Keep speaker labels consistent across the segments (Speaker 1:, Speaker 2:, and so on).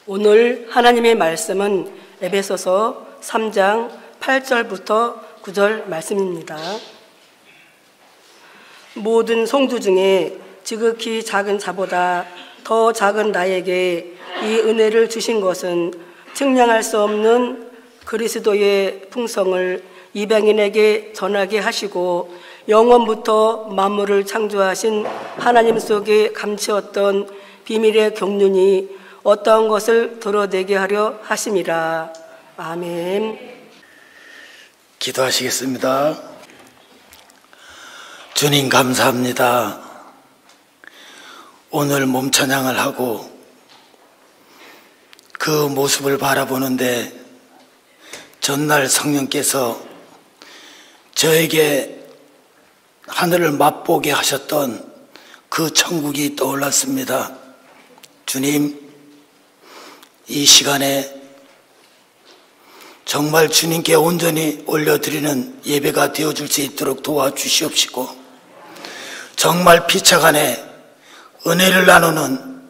Speaker 1: 오늘 하나님의 말씀은 에베소서 3장 8절부터 9절 말씀입니다. 모든 성도 중에 지극히 작은 자보다 더 작은 나에게 이 은혜를 주신 것은 측량할 수 없는 그리스도의 풍성을 이방인에게 전하게 하시고 영원부터 만물을 창조하신 하나님 속에 감추었던 비밀의 경륜이 어떠한 것을 드러내게 하려 하심이라. 아멘.
Speaker 2: 기도하시겠습니다. 주님 감사합니다. 오늘 몸 찬양을 하고 그 모습을 바라보는데 전날 성령께서 저에게 하늘을 맛보게 하셨던 그 천국이 떠올랐습니다. 주님, 이 시간에 정말 주님께 온전히 올려드리는 예배가 되어줄 수 있도록 도와주시옵시고, 정말 피차간에 은혜를 나누는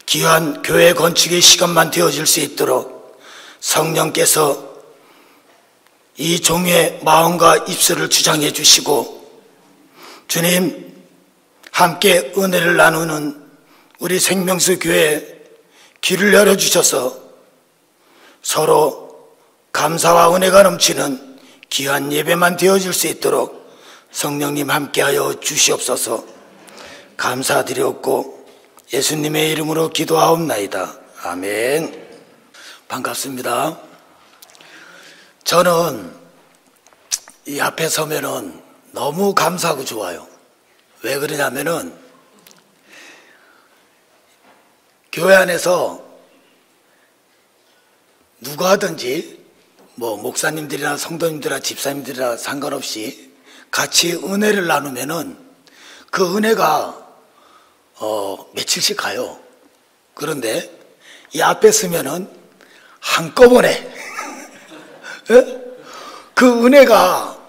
Speaker 2: 귀한 교회 건축의 시간만 되어질 수 있도록 성령께서 이 종의 마음과 입술을 주장해 주시고, 주님 함께 은혜를 나누는 우리 생명수 교회 귀를 열어주셔서 서로 감사와 은혜가 넘치는 귀한 예배만 되어질 수 있도록 성령님 함께하여 주시옵소서. 감사드리옵고 예수님의 이름으로 기도하옵나이다. 아멘. 반갑습니다. 저는 이 앞에 서면은 너무 감사하고 좋아요. 왜 그러냐면은 교회 안에서 누가 하든지 뭐 목사님들이나 성도님들이나 집사님들이나 상관없이 같이 은혜를 나누면은 그 은혜가 며칠씩 가요. 그런데 이 앞에 서면은 한꺼번에 그 은혜가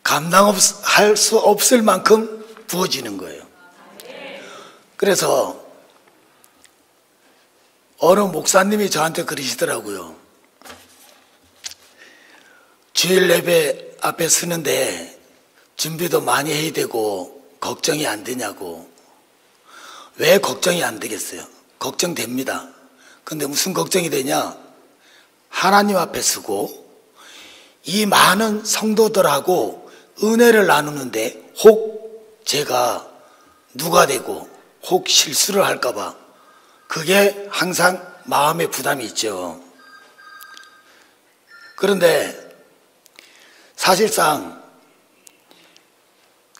Speaker 2: 감당할 수 없을 만큼 부어지는 거예요. 그래서 어느 목사님이 저한테 그러시더라고요. 주일 예배 앞에 서는데 준비도 많이 해야 되고 걱정이 안 되냐고. 왜 걱정이 안 되겠어요? 걱정됩니다. 근데 무슨 걱정이 되냐? 하나님 앞에 서고 이 많은 성도들하고 은혜를 나누는데 혹 제가 누가 되고 혹 실수를 할까봐 그게 항상 마음의 부담이 있죠. 그런데 사실상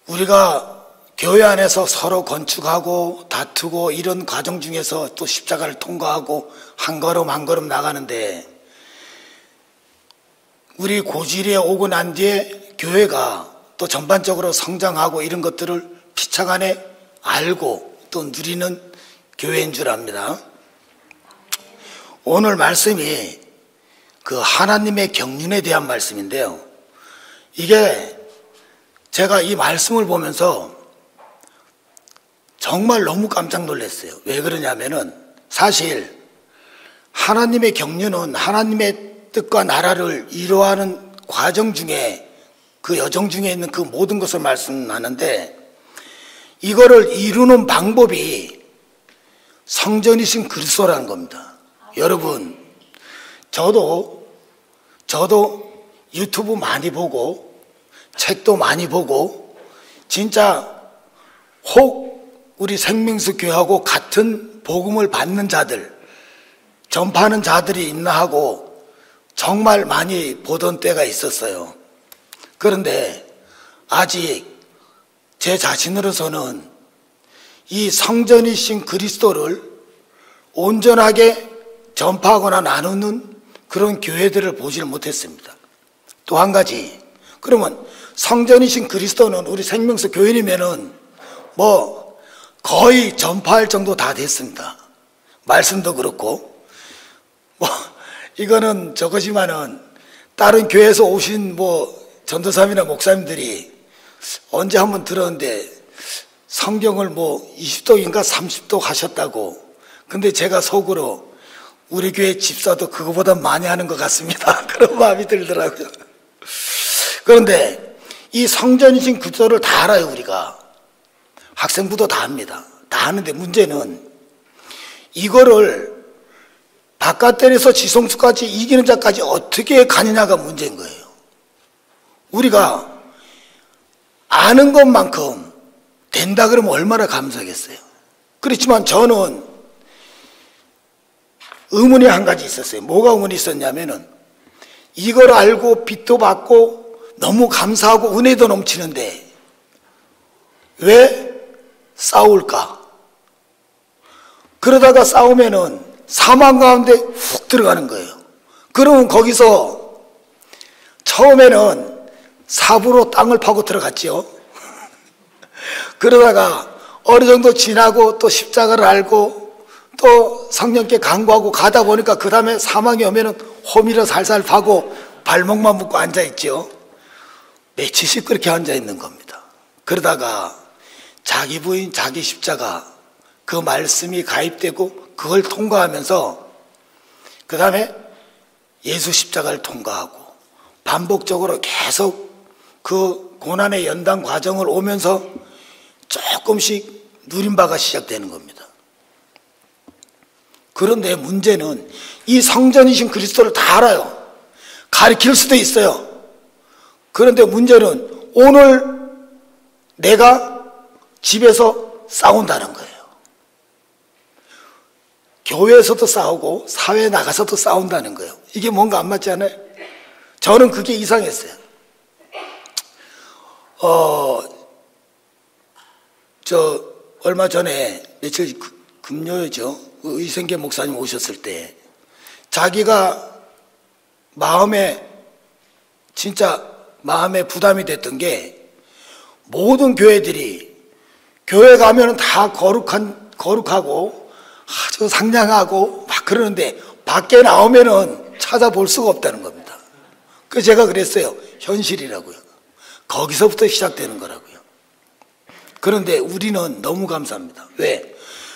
Speaker 2: 우리가 교회 안에서 서로 건축하고 다투고 이런 과정 중에서 또 십자가를 통과하고 한 걸음 한 걸음 나가는데 우리 고지리에 오고 난 뒤에 교회가 또 전반적으로 성장하고 이런 것들을 피차간에 알고 또 누리는 교회인 줄 압니다. 오늘 말씀이 그 하나님의 경륜에 대한 말씀인데요. 이게 제가 이 말씀을 보면서 정말 너무 깜짝 놀랐어요. 왜 그러냐면은 사실 하나님의 경륜은 하나님의 뜻과 나라를 이루어가는 과정 중에 그 여정 중에 있는 그 모든 것을 말씀하는데 이거를 이루는 방법이 성전이신 그리스도라는 겁니다. 여러분, 저도 유튜브 많이 보고 책도 많이 보고 진짜 혹 우리 생명수 교회하고 같은 복음을 받는 자들, 전파하는 자들이 있나 하고 정말 많이 보던 때가 있었어요. 그런데 아직 제 자신으로서는 이 성전이신 그리스도를 온전하게 전파하거나 나누는 그런 교회들을 보질 못했습니다. 또 한 가지, 그러면 성전이신 그리스도는 우리 생명수 교인이면은 뭐 거의 전파할 정도 다 됐습니다. 말씀도 그렇고 뭐 이거는 저것이면은 다른 교회에서 오신 뭐 전도사님이나 목사님들이 언제 한번 들었는데 성경을 뭐 20독인가 30독 하셨다고. 근데 제가 속으로 우리 교회 집사도 그거보다 많이 하는 것 같습니다. 그런 마음이 들더라고요. 그런데 이 성전이신 그리스도를 다 알아요. 우리가 학생부도 다 합니다. 다 하는데 문제는 이거를 바깥들에서 지성수까지 이기는 자까지 어떻게 가느냐가 문제인 거예요. 우리가 아는 것만큼 된다 그러면 얼마나 감사하겠어요. 그렇지만 저는 의문이 한 가지 있었어요. 뭐가 의문이 있었냐면은 이걸 알고 빚도 받고 너무 감사하고 은혜도 넘치는데 왜 싸울까? 그러다가 싸우면은 사망 가운데 훅 들어가는 거예요. 그러면 거기서 처음에는 삽으로 땅을 파고 들어갔죠. 그러다가 어느 정도 지나고 또 십자가를 알고 또 성령께 간구하고 가다 보니까 그 다음에 사망이 오면은 호미로 살살 파고 발목만 묶고 앉아있죠. 며칠씩 그렇게 앉아있는 겁니다. 그러다가 자기 부인 자기 십자가 그 말씀이 가입되고 그걸 통과하면서 그 다음에 예수 십자가를 통과하고 반복적으로 계속 그 고난의 연단 과정을 오면서 조금씩 누림바가 시작되는 겁니다. 그런데 문제는 이 성전이신 그리스도를 다 알아요. 가르칠 수도 있어요. 그런데 문제는 오늘 내가 집에서 싸운다는 거예요. 교회에서도 싸우고 사회에 나가서도 싸운다는 거예요. 이게 뭔가 안 맞지 않아요? 저는 그게 이상했어요. 얼마 전에 며칠 금요일이죠. 의생계 목사님 오셨을 때 자기가 진짜 마음에 부담이 됐던 게 모든 교회들이 교회 가면은 다 거룩하고 아주 상냥하고 막 그러는데 밖에 나오면은 찾아볼 수가 없다는 겁니다. 그래서 제가 그랬어요. 현실이라고요. 거기서부터 시작되는 거라고요. 그런데 우리는 너무 감사합니다. 왜?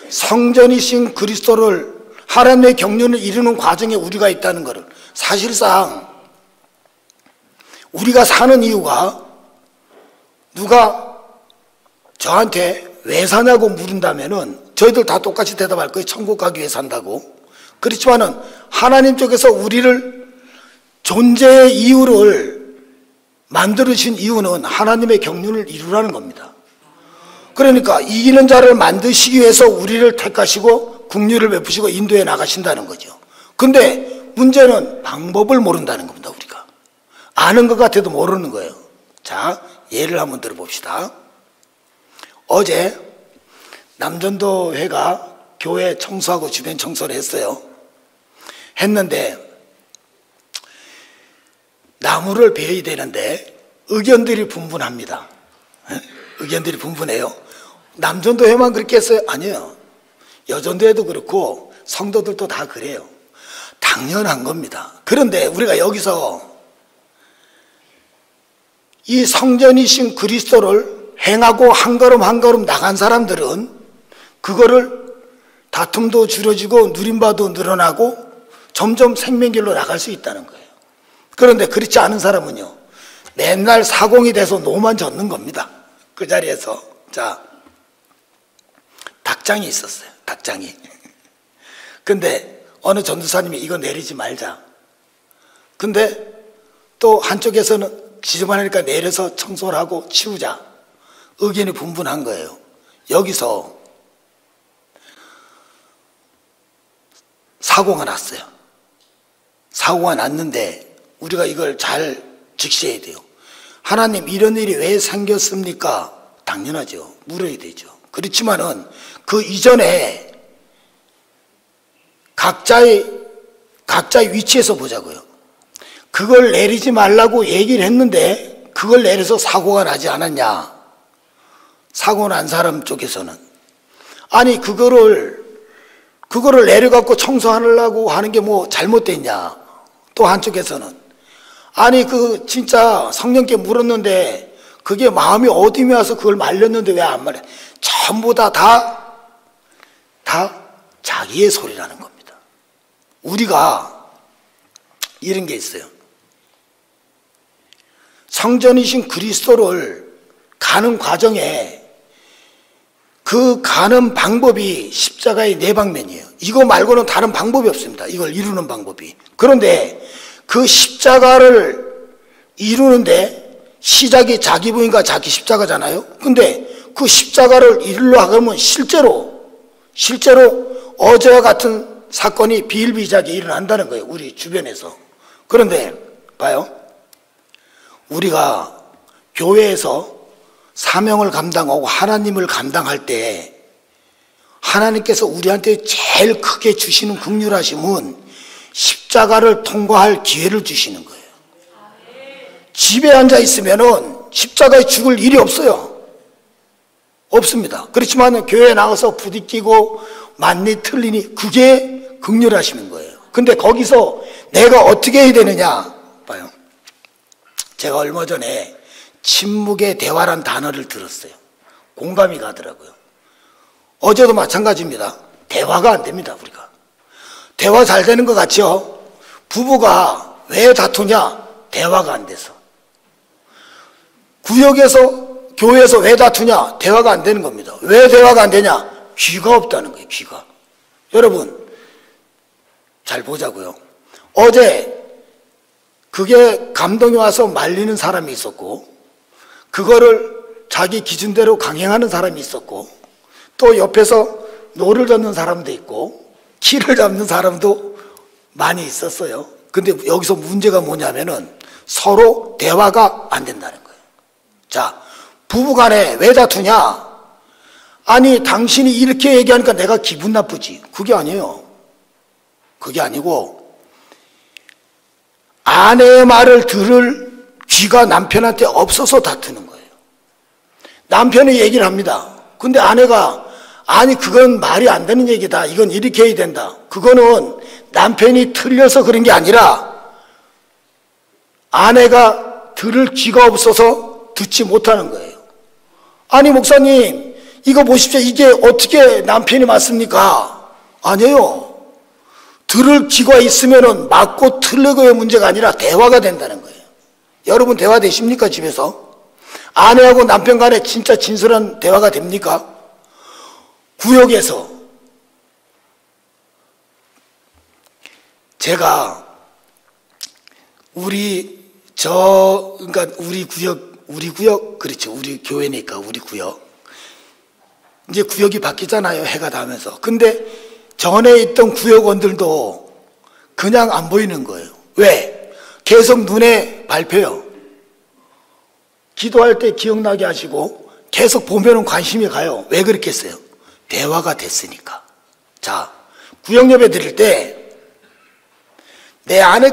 Speaker 2: 성전이신 그리스도를 하나님의 경륜을 이루는 과정에 우리가 있다는 것을 사실상 우리가 사는 이유가 누가 저한테 왜 사냐고 물은다면은 저희들 다 똑같이 대답할 거예요. 천국 가기 위해 산다고. 그렇지만은 하나님 쪽에서 우리를 존재의 이유를 만들으신 이유는 하나님의 경륜을 이루라는 겁니다. 그러니까 이기는 자를 만드시기 위해서 우리를 택하시고 국류를 베푸시고 인도해 나가신다는 거죠. 근데 문제는 방법을 모른다는 겁니다. 우리가 아는 것 같아도 모르는 거예요. 자, 예를 한번 들어봅시다. 어제 남전도회가 교회 청소하고 주변 청소를 했어요. 했는데 나무를 베어야 되는데 의견들이 분분합니다. 의견들이 분분해요. 남전도회만 그렇게 했어요? 아니에요. 여전도회도 그렇고 성도들도 다 그래요. 당연한 겁니다. 그런데 우리가 여기서 이 성전이신 그리스도를 행하고 한 걸음 한 걸음 나간 사람들은 그거를 다툼도 줄어지고 누림바도 늘어나고 점점 생명길로 나갈 수 있다는 거예요. 그런데 그렇지 않은 사람은요, 맨날 사공이 돼서 노만 젓는 겁니다. 그 자리에서. 자, 닭장이 있었어요. 닭장이. 근데 어느 전도사님이 이거 내리지 말자. 근데 또 한쪽에서는 지저분하니까 내려서 청소를 하고 치우자. 의견이 분분한 거예요. 여기서 사고가 났어요. 사고가 났는데 우리가 이걸 잘 직시해야 돼요. 하나님, 이런 일이 왜 생겼습니까? 당연하죠. 물어야 되죠. 그렇지만은 그 이전에 각자의 위치에서 보자고요. 그걸 내리지 말라고 얘기를 했는데 그걸 내려서 사고가 나지 않았냐? 사고 난 사람 쪽에서는 아니 그거를 내려갖고 청소하려고 하는 게 뭐 잘못됐냐? 또 한쪽에서는 아니 그 진짜 성령께 물었는데 그게 마음이 어둠이 와서 그걸 말렸는데 왜 안 말해? 전부 다 자기의 소리라는 겁니다. 우리가 이런 게 있어요. 성전이신 그리스도를 가는 과정에 그 가는 방법이 십자가의 네 방면이에요. 이거 말고는 다른 방법이 없습니다. 이걸 이루는 방법이. 그런데 그 십자가를 이루는데 시작이 자기 부인과 자기 십자가잖아요. 근데 그 십자가를 이루려고 하면 실제로 어제와 같은 사건이 비일비재하게 일어난다는 거예요. 우리 주변에서. 그런데 봐요. 우리가 교회에서 사명을 감당하고 하나님을 감당할 때 하나님께서 우리한테 제일 크게 주시는 긍휼하심은 십자가를 통과할 기회를 주시는 거예요. 집에 앉아 있으면은 십자가에 죽을 일이 없어요. 없습니다. 그렇지만 교회에 나가서 부딪히고 맞니 틀리니 그게 긍휼하시는 거예요. 근데 거기서 내가 어떻게 해야 되느냐 봐요. 제가 얼마 전에 침묵의 대화란 단어를 들었어요. 공감이 가더라고요. 어제도 마찬가지입니다. 대화가 안 됩니다. 우리가 대화 잘 되는 것 같죠? 부부가 왜 다투냐? 대화가 안 돼서. 구역에서 교회에서 왜 다투냐? 대화가 안 되는 겁니다. 왜 대화가 안 되냐? 귀가 없다는 거예요. 귀가. 여러분 잘 보자고요. 어제 그게 감동이 와서 말리는 사람이 있었고 그거를 자기 기준대로 강행하는 사람이 있었고 또 옆에서 노를 젓는 사람도 있고 키를 잡는 사람도 많이 있었어요. 근데 여기서 문제가 뭐냐면은 서로 대화가 안 된다는 거예요. 자, 부부간에 왜 다투냐? 아니 당신이 이렇게 얘기하니까 내가 기분 나쁘지. 그게 아니에요. 그게 아니고 아내의 말을 들을 귀가 남편한테 없어서 다투는 거예요. 남편이 얘기를 합니다. 근데 아내가 아니 그건 말이 안 되는 얘기다. 이건 이렇게 해야 된다. 그거는 남편이 틀려서 그런 게 아니라 아내가 들을 귀가 없어서 듣지 못하는 거예요. 아니 목사님 이거 보십시오. 이게 어떻게 남편이 맞습니까? 아니에요. 들을 귀가 있으면은 맞고 틀리고의 문제가 아니라 대화가 된다는 거예요. 여러분 대화 되십니까? 집에서? 아내하고 남편 간에 진짜 진솔한 대화가 됩니까? 구역에서 제가 그러니까 우리 구역 그렇죠. 우리 교회니까 우리 구역 이제 구역이 바뀌잖아요. 해가 닿으면서. 근데 전에 있던 구역원들도 그냥 안 보이는 거예요. 왜? 계속 눈에 밟혀요. 기도할 때 기억나게 하시고 계속 보면은 관심이 가요. 왜 그렇겠어요? 대화가 됐으니까. 자, 구역 예배 드릴 때 내 안에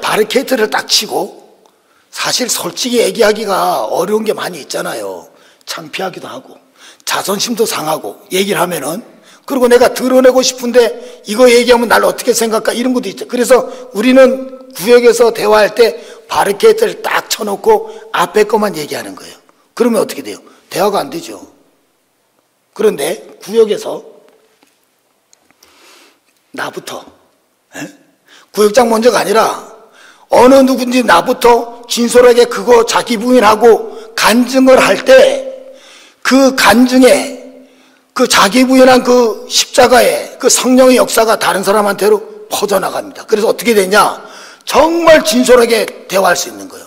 Speaker 2: 바리케이트를 딱 치고 사실 솔직히 얘기하기가 어려운 게 많이 있잖아요. 창피하기도 하고 자존심도 상하고 얘기를 하면은 그리고 내가 드러내고 싶은데 이거 얘기하면 날 어떻게 생각할까 이런 것도 있죠. 그래서 우리는 구역에서 대화할 때 바리케이트를 딱 쳐놓고 앞에 것만 얘기하는 거예요. 그러면 어떻게 돼요? 대화가 안 되죠. 그런데 구역에서 나부터 구역장 먼저가 아니라 어느 누군지 나부터 진솔하게 그거 자기 부인하고 간증을 할 때 그 간증에 그 자기 부인한 그 십자가에 그 성령의 역사가 다른 사람한테로 퍼져나갑니다. 그래서 어떻게 되냐? 정말 진솔하게 대화할 수 있는 거예요.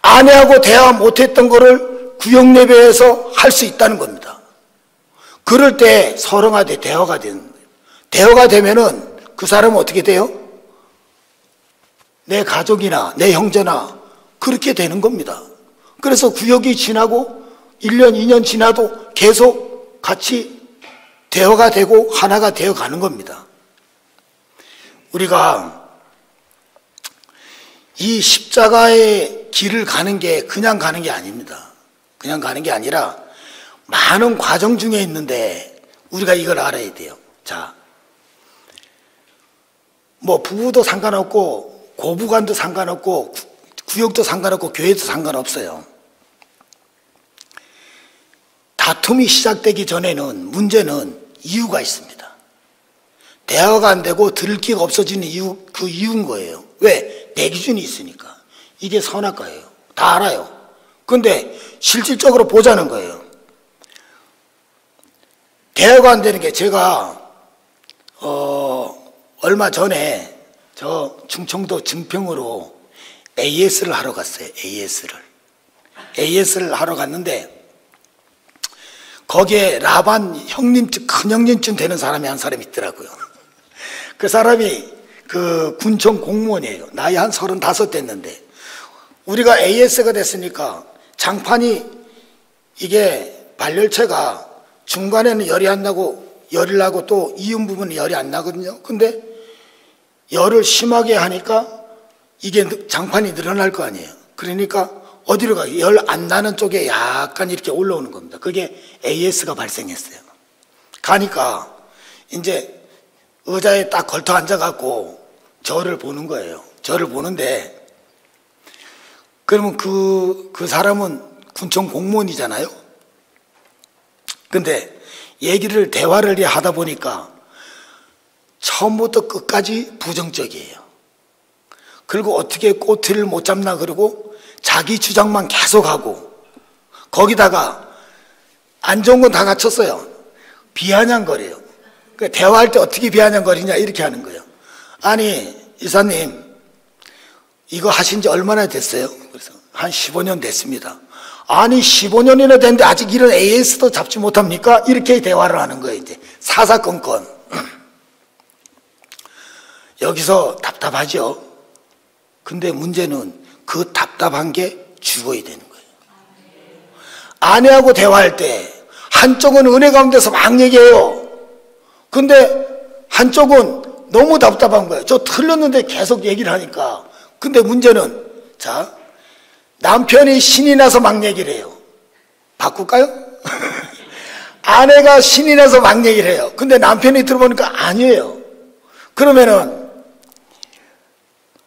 Speaker 2: 아내하고 대화 못했던 거를 구역 예배에서 할 수 있다는 겁니다. 그럴 때 서로한테 대화가 되는 거예요. 대화가 되면은 그 사람은 어떻게 돼요? 내 가족이나 내 형제나 그렇게 되는 겁니다. 그래서 구역이 지나고 1년, 2년 지나도 계속 같이 대화가 되고 하나가 되어 가는 겁니다. 우리가 이 십자가의 길을 가는 게 그냥 가는 게 아닙니다. 그냥 가는 게 아니라 많은 과정 중에 있는데 우리가 이걸 알아야 돼요. 자, 뭐 부부도 상관없고 고부간도 상관없고 구역도 상관없고 교회도 상관없어요. 다툼이 시작되기 전에는 문제는 이유가 있습니다. 대화가 안 되고 들을 기가 없어지는 이유, 그 이유인 거예요. 왜? 내 기준이 있으니까. 이게 선악과예요. 다 알아요. 근데 실질적으로 보자는 거예요. 대화가 안 되는 게 제가 얼마 전에 저 충청도 증평으로 AS를 하러 갔어요. AS를 하러 갔는데 거기에 라반 형님쯤, 큰 형님쯤 되는 사람이 한 사람이 있더라고요. 그 사람이 그 군청 공무원이에요. 나이 한 35 됐는데 우리가 AS가 됐으니까 장판이 이게 발열체가 중간에는 열이 안 나고 열이 나고 또 이음 부분은 열이 안 나거든요. 근데 열을 심하게 하니까 이게 장판이 늘어날 거 아니에요. 그러니까 어디로 가요? 열 안 나는 쪽에 약간 이렇게 올라오는 겁니다. 그게 AS가 발생했어요. 가니까 이제 의자에 딱 걸터 앉아갖고 저를 보는 거예요. 저를 보는데 그러면 그 사람은 군청 공무원이잖아요. 근데 대화를 하다 보니까 처음부터 끝까지 부정적이에요. 그리고 어떻게 꼬투리를 못 잡나 그러고 자기 주장만 계속하고 거기다가 안 좋은 건 다 갖췄어요. 비아냥거려요. 그러니까 대화할 때 어떻게 비아냥거리냐 이렇게 하는 거예요. 아니 이사님 이거 하신 지 얼마나 됐어요? 그래서 한 15년 됐습니다. 아니 15년이나 됐는데 아직 이런 AS도 잡지 못합니까? 이렇게 대화를 하는 거예요. 이제 사사건건. 여기서 답답하죠. 근데 문제는 그 답답한 게 죽어야 되는 거예요. 아내하고 대화할 때 한쪽은 은혜 가운데서 막 얘기해요. 근데 한쪽은 너무 답답한 거예요. 저 틀렸는데 계속 얘기를 하니까. 근데 문제는 자 남편이 신이 나서 막 얘기를 해요. 바꿀까요? 아내가 신이 나서 막 얘기를 해요. 근데 남편이 들어보니까 아니에요. 그러면은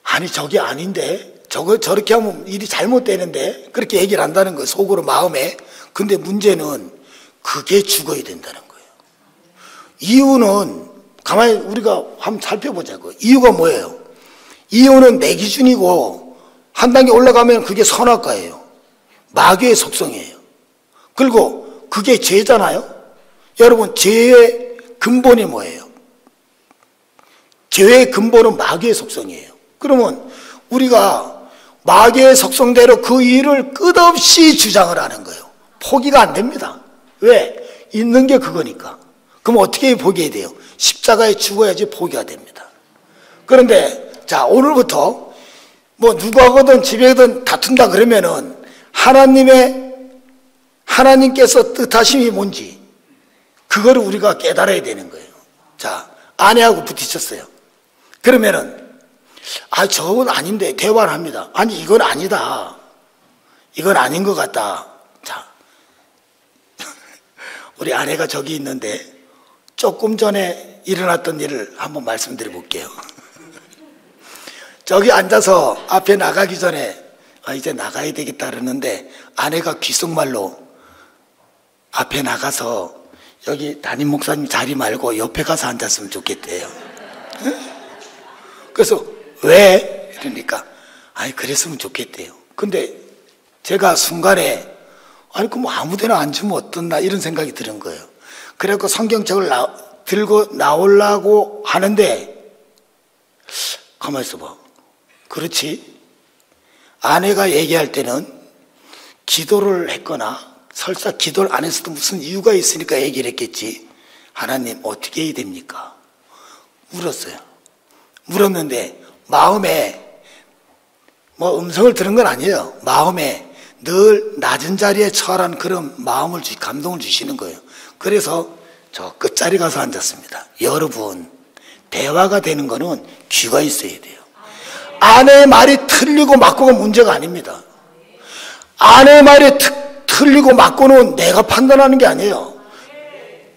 Speaker 2: 아니 저게 아닌데 저렇게 하면 일이 잘못되는데 그렇게 얘기를 한다는 거예요. 속으로 마음에. 근데 문제는 그게 죽어야 된다는 거예요. 이유는 가만히 우리가 한번 살펴보자고요. 이유가 뭐예요? 이유는 내 기준이고 한 단계 올라가면 그게 선악과예요. 마귀의 속성이에요. 그리고 그게 죄잖아요. 여러분 죄의 근본이 뭐예요? 죄의 근본은 마귀의 속성이에요. 그러면 우리가 마귀의 속성대로 그 일을 끝없이 주장을 하는 거예요. 포기가 안 됩니다. 왜? 있는 게 그거니까. 그럼 어떻게 포기해야 돼요? 십자가에 죽어야지 포기가 됩니다. 그런데 자 오늘부터 뭐 누구하고든 집에든 다툰다 그러면은 하나님께서 뜻하심이 뭔지 그거를 우리가 깨달아야 되는 거예요. 자 아내하고 부딪혔어요. 그러면은 저건 아닌데 대화를 합니다. 아니 이건 아니다. 이건 아닌 것 같다. 자 우리 아내가 저기 있는데 조금 전에 일어났던 일을 한번 말씀드려 볼게요. 저기 앉아서 앞에 나가기 전에 이제 나가야 되겠다 그러는데 아내가 귓속말로 앞에 나가서 여기 담임 목사님 자리 말고 옆에 가서 앉았으면 좋겠대요. 그래서 왜? 그러니까 그랬으면 좋겠대요. 근데 제가 순간에 그럼 아무데나 앉으면 어떻나 이런 생각이 드는 거예요. 그래서 성경책을 들고 나오려고 하는데 가만히 있어봐. 그렇지. 아내가 얘기할 때는 기도를 했거나 설사 기도를 안 했어도 무슨 이유가 있으니까 얘기를 했겠지. 하나님 어떻게 해야 됩니까? 물었어요. 물었는데 마음에 뭐 음성을 들은 건 아니에요. 마음에 늘 낮은 자리에 처한 그런 마음을 감동을 주시는 거예요. 그래서 저 끝자리 가서 앉았습니다. 여러분 대화가 되는 거는 귀가 있어야 돼요. 아내의 말이 틀리고 맞고가 문제가 아닙니다. 아내의 말이 틀리고 맞고는 내가 판단하는 게 아니에요.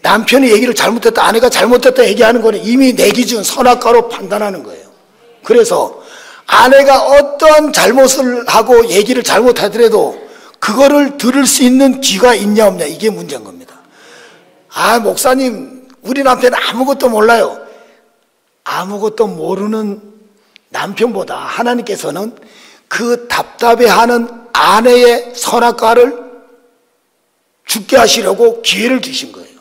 Speaker 2: 남편이 얘기를 잘못했다, 아내가 잘못했다 얘기하는 거는 이미 내 기준 선악과로 판단하는 거예요. 그래서 아내가 어떤 잘못을 하고 얘기를 잘못하더라도 그거를 들을 수 있는 귀가 있냐 없냐 이게 문제인 겁니다. 목사님 우리 남편은 아무것도 몰라요. 아무것도 모르는 남편보다 하나님께서는 그 답답해하는 아내의 선악과를 죽게 하시려고 기회를 주신 거예요.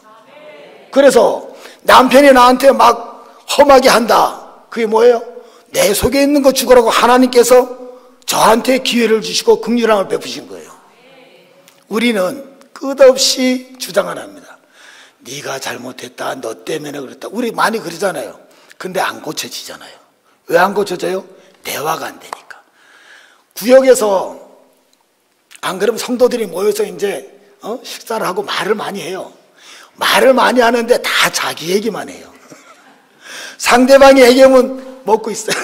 Speaker 2: 그래서 남편이 나한테 막 험하게 한다. 그게 뭐예요? 내 속에 있는 거 죽으라고 하나님께서 저한테 기회를 주시고 긍휼함을 베푸신 거예요. 우리는 끝없이 주장을 합니다. 네가 잘못했다. 너 때문에 그랬다. 우리 많이 그러잖아요. 근데 안 고쳐지잖아요. 왜 안 고쳐져요? 대화가 안 되니까. 구역에서 안 그러면 성도들이 모여서 이제 식사를 하고 말을 많이 해요. 말을 많이 하는데 다 자기 얘기만 해요. 상대방이 얘기하면 먹고 있어요.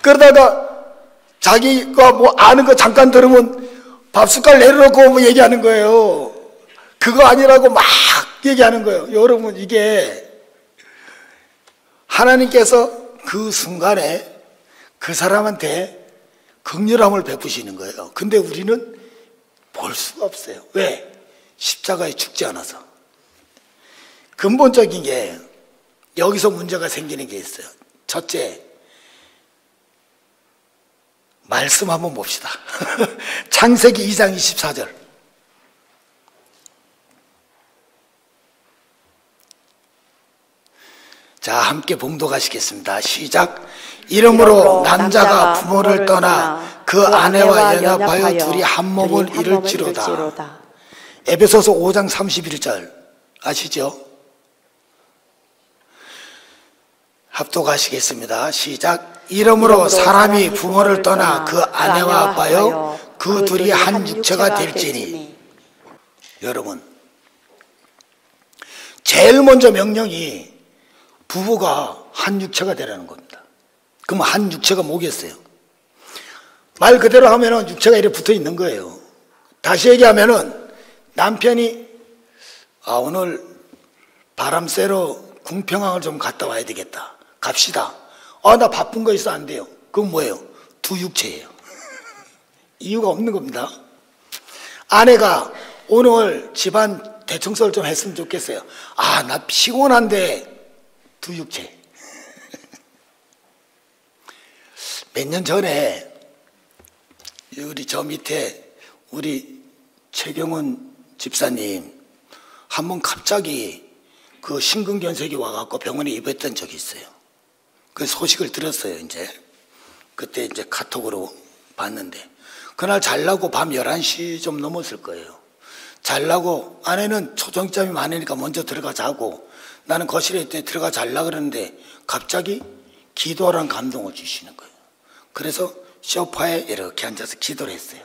Speaker 2: 그러다가 자기가 뭐 아는 거 잠깐 들으면 밥 숟갈 내려놓고 뭐 얘기하는 거예요. 그거 아니라고 막 얘기하는 거예요. 여러분, 이게 하나님께서 그 순간에 그 사람한테 긍휼함을 베푸시는 거예요. 근데 우리는 볼 수가 없어요. 왜? 십자가에 죽지 않아서. 근본적인 게 여기서 문제가 생기는 게 있어요. 첫째, 말씀 한번 봅시다. 창세기 2장 24절. 자, 함께 봉독하시겠습니다. 시작. 이러므로 남자가 부모를 떠나 그 아내와 연합하여 둘이 한 몸을 이룰지로다. 에베소서 5장 31절 아시죠? 합독하시겠습니다. 시작. 이러므로 사람이 부모를 떠나 그 아내와 합하여 그 둘이 한 육체가 될지니. 여러분, 제일 먼저 명령이 부부가 한 육체가 되라는 겁니다. 그럼 한 육체가 뭐겠어요? 말 그대로 하면은 육체가 이렇게 붙어 있는 거예요. 다시 얘기하면은 남편이 오늘 바람 쐬러 궁평항을 좀 갔다 와야 되겠다. 갑시다. 나 바쁜 거 있어. 안 돼요. 그건 뭐예요? 두 육체예요. 이유가 없는 겁니다. 아내가 오늘 집안 대청소를 좀 했으면 좋겠어요. 나 피곤한데. 두 육체. 몇 년 전에 우리 저 밑에 우리 최경훈 집사님 한 번 갑자기 그 심근경색이 와갖고 병원에 입원했던 적이 있어요. 그 소식을 들었어요. 이제 그때 이제 카톡으로 봤는데 그날 자려고 밤 11시 좀 넘었을 거예요. 자려고 아내는 초종점이 많으니까 먼저 들어가 자고 나는 거실에 있더니 들어가 자려고 그러는데 갑자기 기도하라는 감동을 주시는 거예요. 그래서 소파에 이렇게 앉아서 기도를 했어요.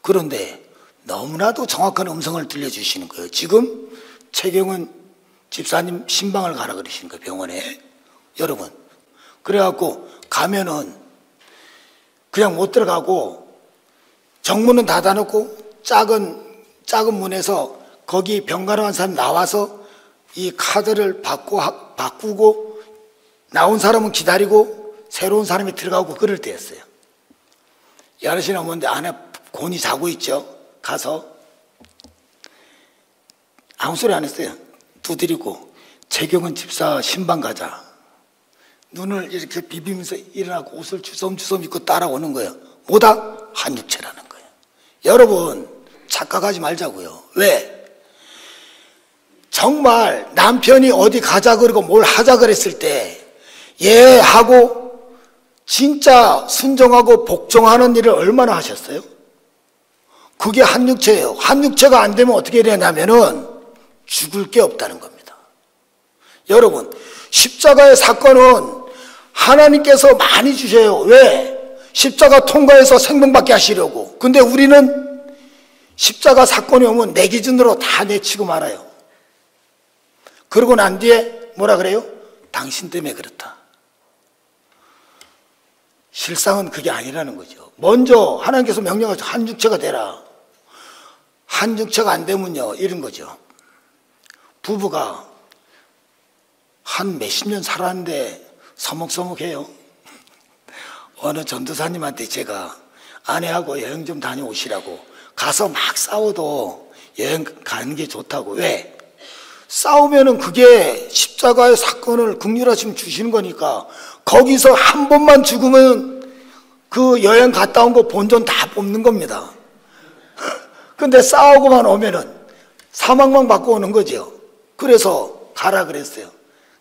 Speaker 2: 그런데 너무나도 정확한 음성을 들려주시는 거예요. 지금 최경은 집사님 신방을 가라 그러시는 거예요. 병원에. 여러분, 그래갖고 가면은 그냥 못 들어가고 정문은 닫아놓고 작은 문에서 거기 병가로 한 사람 나와서 이 카드를 바꾸고 나온 사람은 기다리고 새로운 사람이 들어가고 그럴 때였어요. 11시 넘었는데 안에 곤이 자고 있죠. 가서 아무 소리 안 했어요. 두드리고 최경은 집사 신방 가자. 눈을 이렇게 비비면서 일어나고 옷을 주섬주섬 입고 따라오는 거예요. 뭐다? 한 육체라는 거예요. 여러분 착각하지 말자고요. 왜? 정말 남편이 어디 가자 그러고 뭘 하자 그랬을 때 예 하고 진짜 순종하고 복종하는 일을 얼마나 하셨어요? 그게 한 육체예요. 한 육체가 안 되면 어떻게 되냐면은 죽을 게 없다는 겁니다. 여러분, 십자가의 사건은 하나님께서 많이 주셔요. 왜? 십자가 통과해서 생명받게 하시려고. 근데 우리는 십자가 사건이 오면 내 기준으로 다 내치고 말아요. 그러고 난 뒤에 뭐라 그래요? 당신 때문에 그렇다. 실상은 그게 아니라는 거죠. 먼저 하나님께서 명령하셔서 한 육체가 되라. 한 육체가 안 되면요, 이런 거죠. 부부가 한 몇십 년 살았는데 서먹서먹해요. 어느 전도사님한테 제가 아내하고 여행 좀 다녀오시라고 가서 막 싸워도 여행 가는 게 좋다고. 왜? 싸우면은 그게 십자가의 사건을 긍휼하심 주시는 거니까 거기서 한 번만 죽으면 그 여행 갔다 온 거 본전 다 뽑는 겁니다. 근데 싸우고만 오면은 사망만 받고 오는 거죠. 그래서 가라 그랬어요.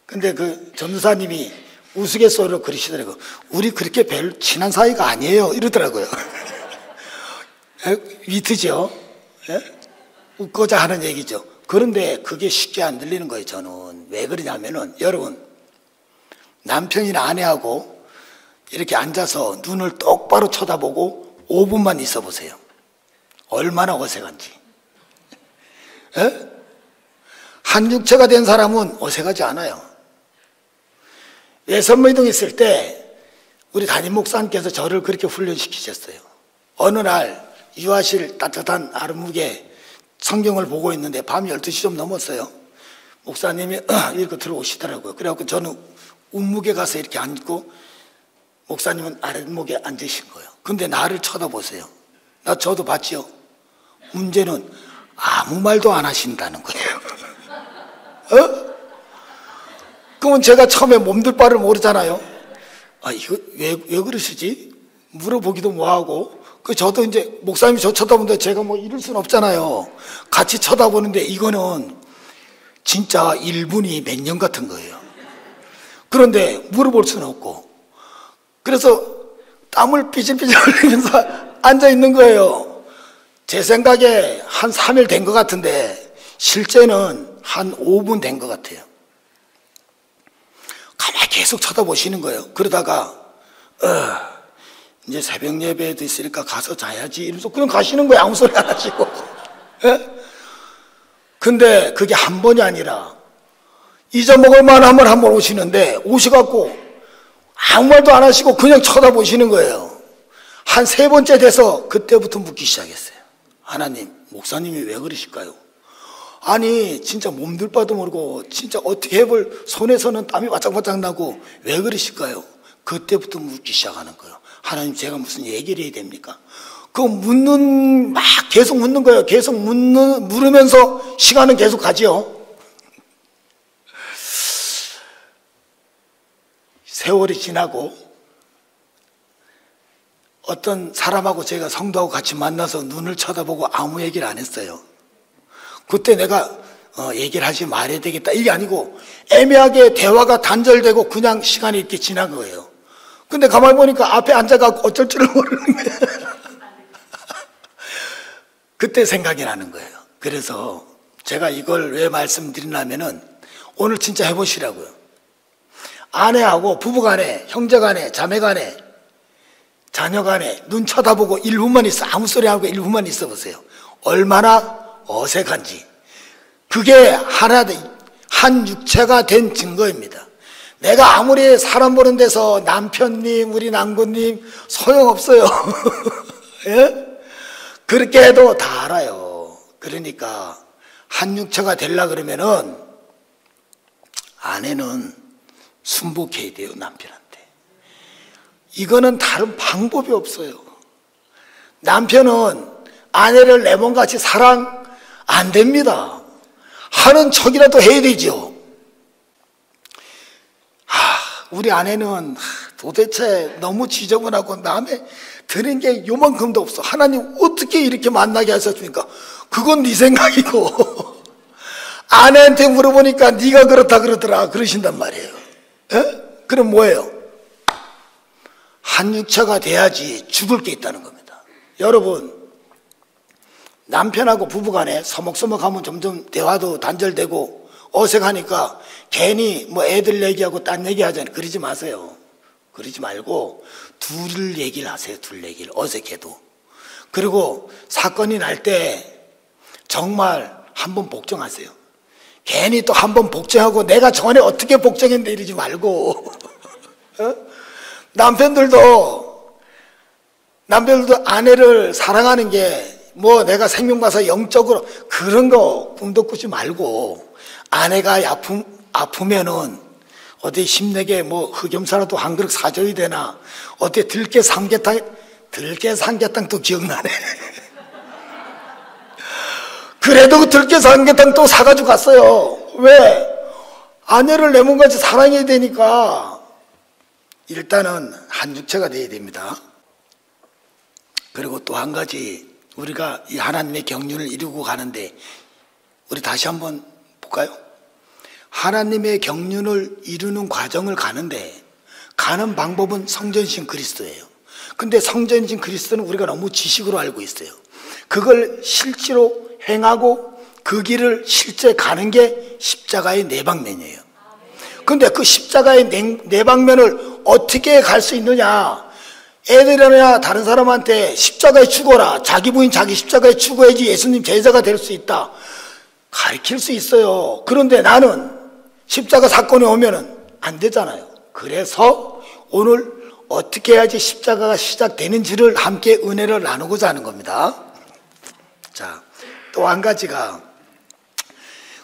Speaker 2: 근데 그 전도사님이 우스갯소리로 그러시더라고요. 우리 그렇게 별 친한 사이가 아니에요 이러더라고요. 위트죠. 웃고자 하는 얘기죠. 그런데 그게 쉽게 안 들리는 거예요. 저는 왜 그러냐면은, 여러분 남편이나 아내하고 이렇게 앉아서 눈을 똑바로 쳐다보고 5분만 있어 보세요. 얼마나 어색한지. 한 육체가 된 사람은 어색하지 않아요. 예선무이동 있을 때 우리 담임 목사님께서 저를 그렇게 훈련시키셨어요. 어느 날 유아실 따뜻한 아름무게 성경을 보고 있는데 밤 12시 좀 넘었어요. 목사님이 이렇게 들어오시더라고요. 그래갖고 저는 운무게 가서 이렇게 앉고 목사님은 아랫목에 앉으신 거예요. 근데 나를 쳐다보세요. 저도 봤죠. 문제는 아무 말도 안 하신다는 거예요. 그러면 제가 처음에 몸둘 바를 모르잖아요. 이거 왜 그러시지? 물어보기도 뭐하고. 저도 이제 목사님이 저 쳐다보는데 제가 뭐 이럴 수는 없잖아요. 같이 쳐다보는데 이거는 진짜 1분이 몇 년 같은 거예요. 그런데 물어볼 수는 없고. 그래서 땀을 삐질삐질 흘리면서 앉아 있는 거예요. 제 생각에 한 3일 된 것 같은데 실제는 한 5분 된 것 같아요. 가만히 계속 쳐다보시는 거예요. 그러다가 이제 새벽 예배도 있으니까 가서 자야지 이러면서 그냥 가시는 거예요. 아무 소리 안 하시고. 근데 그게 한 번이 아니라 잊어먹을 만하면 한 번 오시는데 오셔갖고 아무 말도 안 하시고 그냥 쳐다보시는 거예요. 한 3번째 돼서 그때부터 묻기 시작했어요. 하나님, 목사님이 왜 그러실까요? 아니 진짜 몸둘 바도 모르고 진짜 어떻게 해볼, 손에서는 땀이 바짝바짝 나고 왜 그러실까요? 그때부터 묻기 시작하는 거예요. 하나님, 제가 무슨 얘기를 해야 됩니까? 막 계속 묻는 거예요. 계속 물으면서 시간은 계속 가지요. 세월이 지나고 어떤 사람하고 제가 성도하고 같이 만나서 눈을 쳐다보고 아무 얘기를 안 했어요. 그때 내가 얘기를 하지 말아야 되겠다 이게 아니고 애매하게 대화가 단절되고 그냥 시간이 이렇게 지난 거예요. 근데 가만히 보니까 앞에 앉아갖고 어쩔 줄을 모르는 거예요. 그때 생각이 나는 거예요. 그래서 제가 이걸 왜 말씀드리냐면은 오늘 진짜 해보시라고요. 아내하고 부부간에, 형제간에, 자매간에, 자녀간에 눈 쳐다보고 1분만 있어, 아무 소리 안 하고 1분만 있어 보세요. 얼마나 어색한지. 그게 한 육체가 된 증거입니다. 내가 아무리 사람 보는 데서 남편님, 우리 남군님 소용없어요. 예? 그렇게 해도 다 알아요. 그러니까 한 육체가 되려 그러면은 아내는 순복해야 돼요, 남편한테. 이거는 다른 방법이 없어요. 남편은 아내를 내 몸같이 사랑 안 됩니다. 하는 척이라도 해야 되죠. 우리 아내는 도대체 너무 지저분하고 마음에 드는 게 요만큼도 없어. 하나님 어떻게 이렇게 만나게 하셨습니까? 그건 네 생각이고 아내한테 물어보니까 네가 그렇다 그러더라 그러신단 말이에요. 에? 그럼 뭐예요? 한 육체가 돼야지 죽을 게 있다는 겁니다. 여러분, 남편하고 부부간에 서먹서먹하면 점점 대화도 단절되고 어색하니까 괜히 뭐 애들 얘기하고 딴 얘기하잖아요. 그러지 마세요. 그러지 말고 둘 얘기를 하세요. 둘 얘기를, 어색해도. 그리고 사건이 날 때 정말 한번 복종하세요. 괜히 또 한번 복종하고 내가 전에 어떻게 복종했는데 이러지 말고 남편들도 아내를 사랑하는 게 뭐 내가 생명 봐서 영적으로 그런 거 꿈도 꾸지 말고, 아내가 아프면은 어디 힘내게 뭐 흑염사라도 한 그릇 사줘야 되나, 어디 들깨 삼계탕 또 기억나네. 그래도 그 들깨 삼계탕 또 사가지고 갔어요. 왜? 아내를 내 몸같이 사랑해야 되니까. 일단은 한 육체가 돼야 됩니다. 그리고 또 한 가지, 우리가 이 하나님의 경륜을 이루고 가는데, 우리 다시 한번 볼까요? 하나님의 경륜을 이루는 과정을 가는데, 가는 방법은 성전신 그리스도예요. 근데 성전신 그리스도는 우리가 너무 지식으로 알고 있어요. 그걸 실제로 행하고 그 길을 실제 가는 게 십자가의 내방면이에요. 근데 그 십자가의 내방면을 어떻게 갈 수 있느냐? 애들이나 다른 사람한테 십자가에 죽어라, 자기 부인 자기 십자가에 죽어야지 예수님 제자가 될 수 있다, 가르칠 수 있어요. 그런데 나는 십자가 사건이 오면은 안 되잖아요. 그래서 오늘 어떻게 해야지 십자가가 시작되는지를 함께 은혜를 나누고자 하는 겁니다. 자, 또 한 가지가,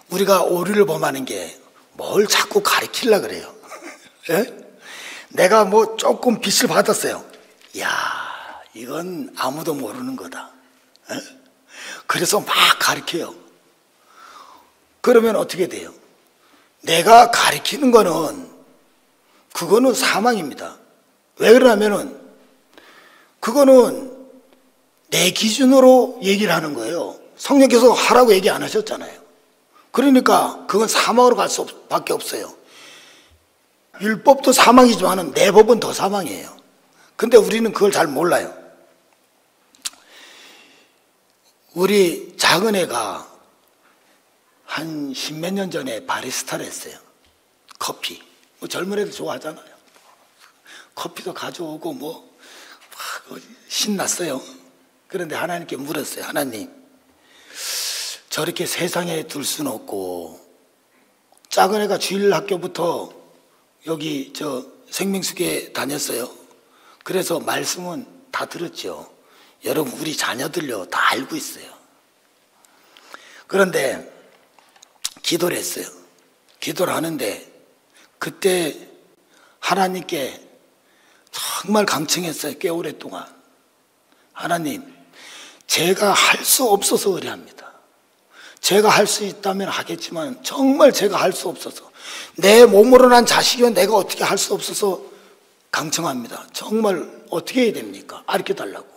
Speaker 2: 우리가 오류를 범하는 게 뭘 자꾸 가르치려고 그래요. 예? 내가 뭐 조금 빚을 받았어요. 야, 이건 아무도 모르는 거다. 예? 그래서 막 가르쳐요. 그러면 어떻게 돼요? 내가 가르치는 거는, 그거는 사망입니다. 왜 그러냐면은 그거는 내 기준으로 얘기를 하는 거예요. 성령께서 하라고 얘기 안 하셨잖아요. 그러니까 그건 사망으로 갈 수밖에 없어요. 율법도 사망이지만 내 법은 더 사망이에요. 근데 우리는 그걸 잘 몰라요. 우리 작은 애가 한 십몇 년 전에 바리스타를 했어요. 커피. 뭐 젊은 애들 좋아하잖아요. 커피도 가져오고 뭐 신났어요. 그런데 하나님께 물었어요. 하나님, 저렇게 세상에 둘 수는 없고, 작은 애가 주일학교부터 여기 저 생명수계 다녔어요. 그래서 말씀은 다 들었죠. 여러분, 우리 자녀들요 다 알고 있어요. 그런데 기도를 했어요. 기도를 하는데 그때 하나님께 정말 강청했어요. 꽤 오랫동안. 하나님, 제가 할 수 없어서 의뢰합니다. 제가 할 수 있다면 하겠지만 정말 제가 할 수 없어서, 내 몸으로 난 자식이면 내가 어떻게 할 수 없어서 강청합니다. 정말 어떻게 해야 됩니까? 가르쳐달라고.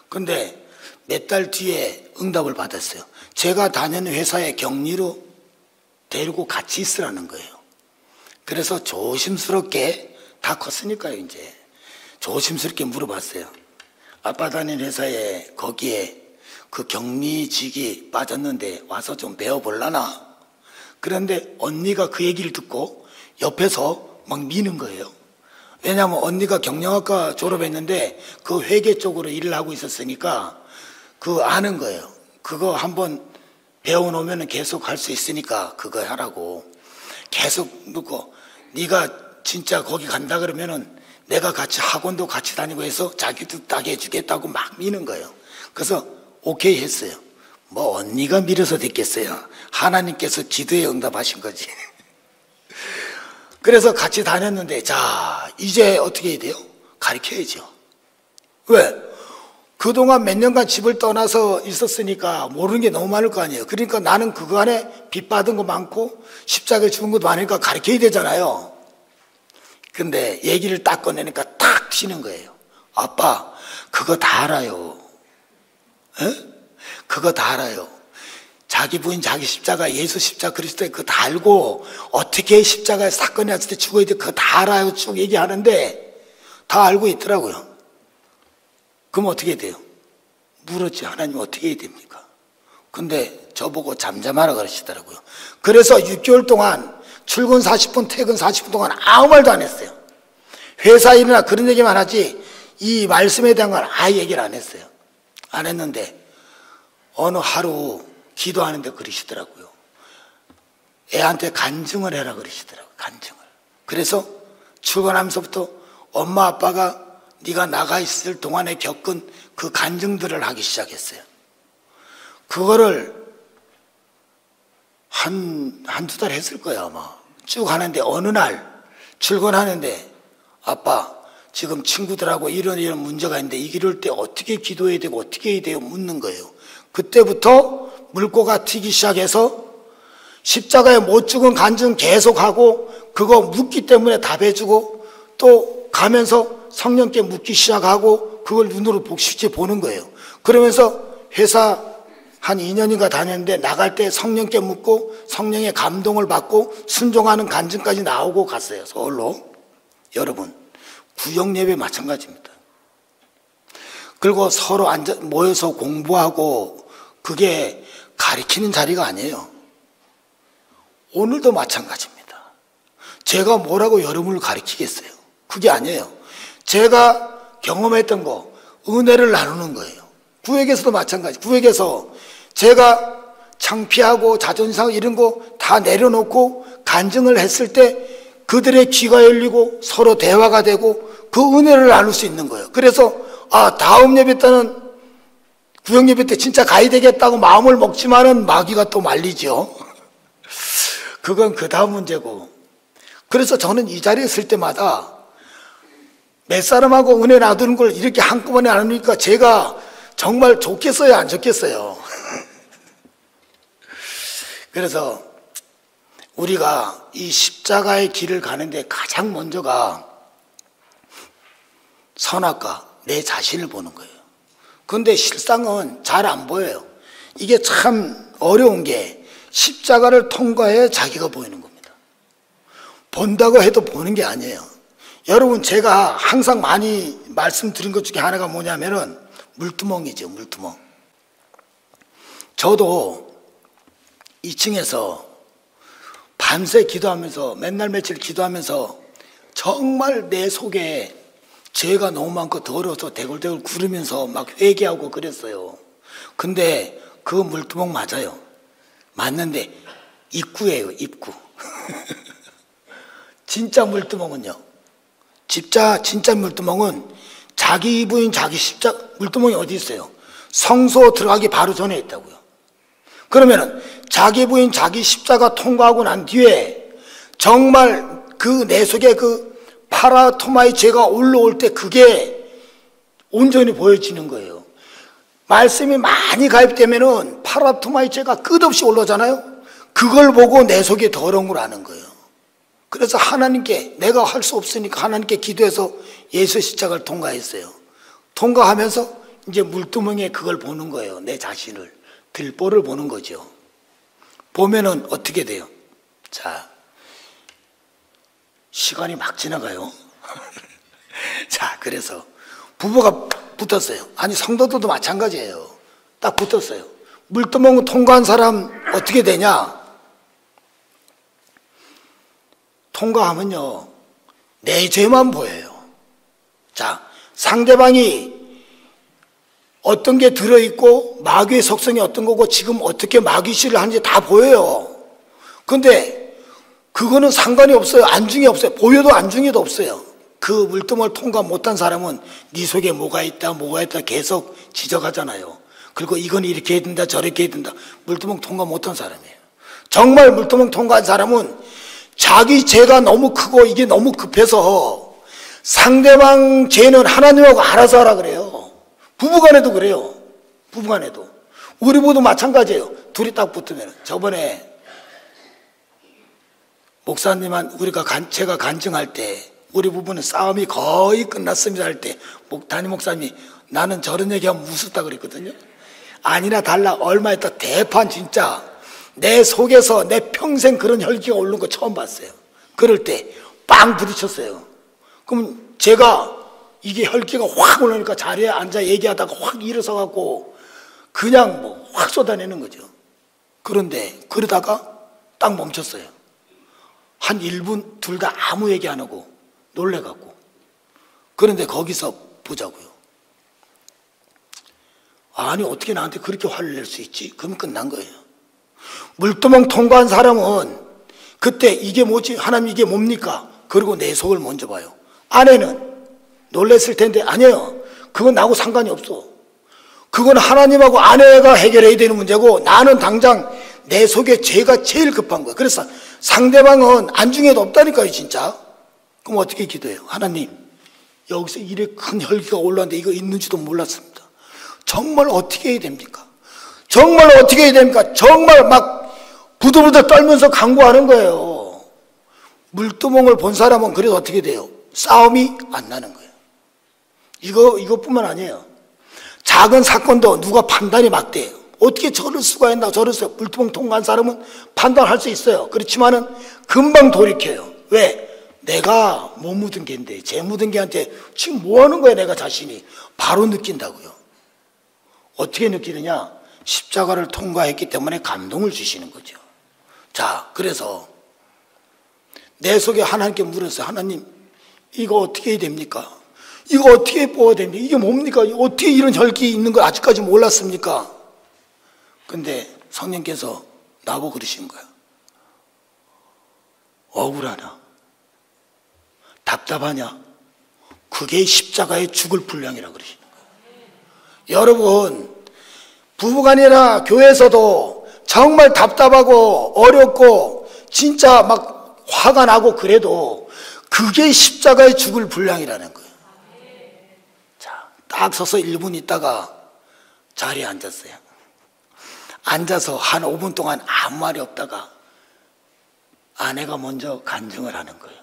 Speaker 2: 근데 몇 달 뒤에 응답을 받았어요. 제가 다니는 회사에 격리로 데리고 같이 있으라는 거예요. 그래서 조심스럽게, 다 컸으니까요 이제, 조심스럽게 물어봤어요. 아빠 다니는 회사에 거기에 그 격리직이 빠졌는데 와서 좀 배워볼라나? 그런데 언니가 그 얘기를 듣고 옆에서 막 미는 거예요. 왜냐하면 언니가 경영학과 졸업했는데 그 회계 쪽으로 일을 하고 있었으니까 그거 아는 거예요. 그거 한번 배워놓으면 계속 할 수 있으니까 그거 하라고. 계속 묻고, 네가 진짜 거기 간다 그러면은 내가 같이 학원도 같이 다니고 해서 자기도 따게 해주겠다고 막 미는 거예요. 그래서 오케이 했어요. 뭐 언니가 밀어서 됐겠어요. 하나님께서 기도에 응답하신 거지. 그래서 같이 다녔는데, 자, 이제 어떻게 해야 돼요? 가르쳐야죠. 왜? 그동안 몇 년간 집을 떠나서 있었으니까 모르는 게 너무 많을 거 아니에요. 그러니까 나는 그거 안에 빚 받은 거 많고 십자가에 죽은 것도 많으니까 가르쳐야 되잖아요. 근데 얘기를 딱 꺼내니까 탁 치는 거예요. 아빠, 그거 다 알아요. 에? 그거 다 알아요. 자기 부인 자기 십자가, 예수 십자가 그리스도의 그거 다 알고 어떻게 십자가에 사건이 났을 때 죽어야 돼, 그거 다 알아요. 쭉 얘기하는데 다 알고 있더라고요. 그럼 어떻게 돼요? 물었지. 하나님 어떻게 해야 됩니까? 근데 저보고 잠잠하라 그러시더라고요. 그래서 6개월 동안 출근 40분, 퇴근 40분 동안 아무 말도 안 했어요. 회사 일이나 그런 얘기만 하지 이 말씀에 대한 건 아예 얘기를 안 했어요. 안 했는데 어느 하루 기도하는데 그러시더라고요. 애한테 간증을 해라 그러시더라고요. 간증을. 그래서 출근하면서부터 엄마 아빠가 네가 나가 있을 동안에 겪은 그 간증들을 하기 시작했어요. 그거를 한두 달 했을 거예요, 아마. 쭉 하는데 어느 날 출근하는데, 아빠, 지금 친구들하고 이런 문제가 있는데 이럴 때 어떻게 기도해야 되고 어떻게 해야 돼요? 묻는 거예요. 그때부터 물꼬가 튀기 시작해서 십자가에 못 죽은 간증 계속하고 그거 묻기 때문에 답해주고 또 가면서 성령께 묻기 시작하고 그걸 눈으로 실제 보는 거예요. 그러면서 회사 한 2년인가 다녔는데 나갈 때 성령께 묻고 성령의 감동을 받고 순종하는 간증까지 나오고 갔어요. 서울로. 여러분, 구역예배 마찬가지입니다. 그리고 서로 모여서 공부하고 그게 가르치는 자리가 아니에요. 오늘도 마찬가지입니다. 제가 뭐라고 여러분을 가르치겠어요? 그게 아니에요. 제가 경험했던 거, 은혜를 나누는 거예요. 구역에서도 마찬가지. 구역에서 제가 창피하고 자존심 이런 거 다 내려놓고 간증을 했을 때 그들의 귀가 열리고 서로 대화가 되고 그 은혜를 나눌 수 있는 거예요. 그래서 다음 예배 때는 구역 예배 때 진짜 가야 되겠다고 마음을 먹지만은 마귀가 또 말리죠. 그건 그 다음 문제고. 그래서 저는 이 자리에 있을 때마다 몇 사람하고 은혜 나누는 걸 이렇게 한꺼번에 나누니까 제가 정말 좋겠어요, 안 좋겠어요? 그래서 우리가 이 십자가의 길을 가는데 가장 먼저가 선악과 내 자신을 보는 거예요. 그런데 실상은 잘 안 보여요. 이게 참 어려운 게 십자가를 통과해 자기가 보이는 겁니다. 본다고 해도 보는 게 아니에요. 여러분, 제가 항상 많이 말씀드린 것 중에 하나가 뭐냐면은 물두멍이죠, 물두멍. 저도 2층에서 밤새 기도하면서 맨날 며칠 기도하면서 정말 내 속에 죄가 너무 많고 더러워서 대굴대굴 구르면서 막 회개하고 그랬어요. 근데 그 물두멍 맞아요. 맞는데 입구예요, 입구. 진짜 물두멍은요, 진짜 물두멍은 자기 부인 자기 십자가 물두멍이 어디 있어요? 성소 들어가기 바로 전에 있다고요. 그러면은 자기 부인 자기 십자가 통과하고 난 뒤에 정말 그 내 속에 그 파라토마의 죄가 올라올 때 그게 온전히 보여지는 거예요. 말씀이 많이 가입되면은 파라토마의 죄가 끝없이 올라오잖아요. 그걸 보고 내 속에 더러운 걸 아는 거예요. 그래서 하나님께 내가 할 수 없으니까 하나님께 기도해서 예수 십자가를 통과했어요. 통과하면서 이제 물두멍에 그걸 보는 거예요. 내 자신을, 들보를 보는 거죠. 보면은 어떻게 돼요? 자, 시간이 막 지나가요. 자, 그래서 부부가 붙었어요. 아니, 성도들도 마찬가지예요. 딱 붙었어요. 물두멍 통과한 사람 어떻게 되냐? 통과하면요, 내 죄만 보여요. 자, 상대방이 어떤 게 들어있고 마귀의 속성이 어떤 거고 지금 어떻게 마귀씨를 하는지 다 보여요. 근데 그거는 상관이 없어요. 안중이 없어요. 보여도 안중에도 없어요. 그 물두멍을 통과 못한 사람은 네 속에 뭐가 있다 계속 지적하잖아요. 그리고 이건 이렇게 해야 된다 저렇게 해야 된다. 물두멍 통과 못한 사람이에요. 정말 물두멍 통과한 사람은 자기 죄가 너무 크고 이게 너무 급해서 상대방 죄는 하나님하고 알아서 하라 그래요. 부부간에도 그래요. 부부간에도. 우리 부부도 마찬가지예요. 둘이 딱 붙으면. 저번에 목사님한 제가 간증할 때 우리 부부는 싸움이 거의 끝났습니다 할 때 담임 목사님이 나는 저런 얘기하면 무섭다 그랬거든요. 아니나 달라 얼마 있다 대판 진짜 내 속에서 내 평생 그런 혈기가 오르는 거 처음 봤어요. 그럴 때 빵 부딪혔어요. 그럼 제가 이게 혈기가 확 올라오니까 자리에 앉아 얘기하다가 확 일어서 갖고 그냥 뭐 확 쏟아내는 거죠. 그런데 그러다가 딱 멈췄어요. 한 1분 둘 다 아무 얘기 안 하고 놀래갖고. 그런데 거기서 보자고요. 아니 어떻게 나한테 그렇게 화를 낼 수 있지? 그럼 끝난 거예요. 물두멍 통과한 사람은 그때 이게 뭐지? 하나님 이게 뭡니까? 그리고 내 속을 먼저 봐요. 아내는 놀랬을 텐데 아니에요. 그건 나하고 상관이 없어. 그건 하나님하고 아내가 해결해야 되는 문제고 나는 당장 내 속에 죄가 제일 급한 거예요. 그래서 상대방은 안중에도 없다니까요 진짜. 그럼 어떻게 기도해요? 하나님 여기서 이래 큰 혈기가 올라왔는데 이거 있는지도 몰랐습니다. 정말 어떻게 해야 됩니까? 정말 어떻게 해야 됩니까? 정말 막 부들부들 떨면서 강구하는 거예요. 물두멍을 본 사람은 그래도 어떻게 돼요? 싸움이 안 나는 거예요. 이것뿐만 아니에요. 작은 사건도 누가 판단이 막대요. 어떻게 저럴 수가 있나, 저럴 수가. 물두멍 통과한 사람은 판단할 수 있어요. 그렇지만은 금방 돌이켜요. 왜? 내가 못 묻은 개인데, 쟤 묻은 개한테 지금 뭐 하는 거야, 내가 자신이. 바로 느낀다고요. 어떻게 느끼느냐? 십자가를 통과했기 때문에 감동을 주시는 거죠. 자, 그래서 내 속에 하나님께 물었어요. 하나님, 이거 어떻게 해야 됩니까? 이거 어떻게 뽑아야 됩니까? 이게 뭡니까? 어떻게 이런 혈기 있는 걸 아직까지 몰랐습니까? 근데 성령께서 나보고 그러신 거야. 억울하냐? 답답하냐? 그게 십자가의 죽을 분량이라고 그러시는 거예요. 여러분, 부부간이나 교회에서도 정말 답답하고 어렵고 진짜 막 화가 나고 그래도 그게 십자가의 죽을 분량이라는 거예요. 자, 딱 서서 1분 있다가 자리에 앉았어요. 앉아서 한 5분 동안 아무 말이 없다가 아내가 먼저 간증을 하는 거예요.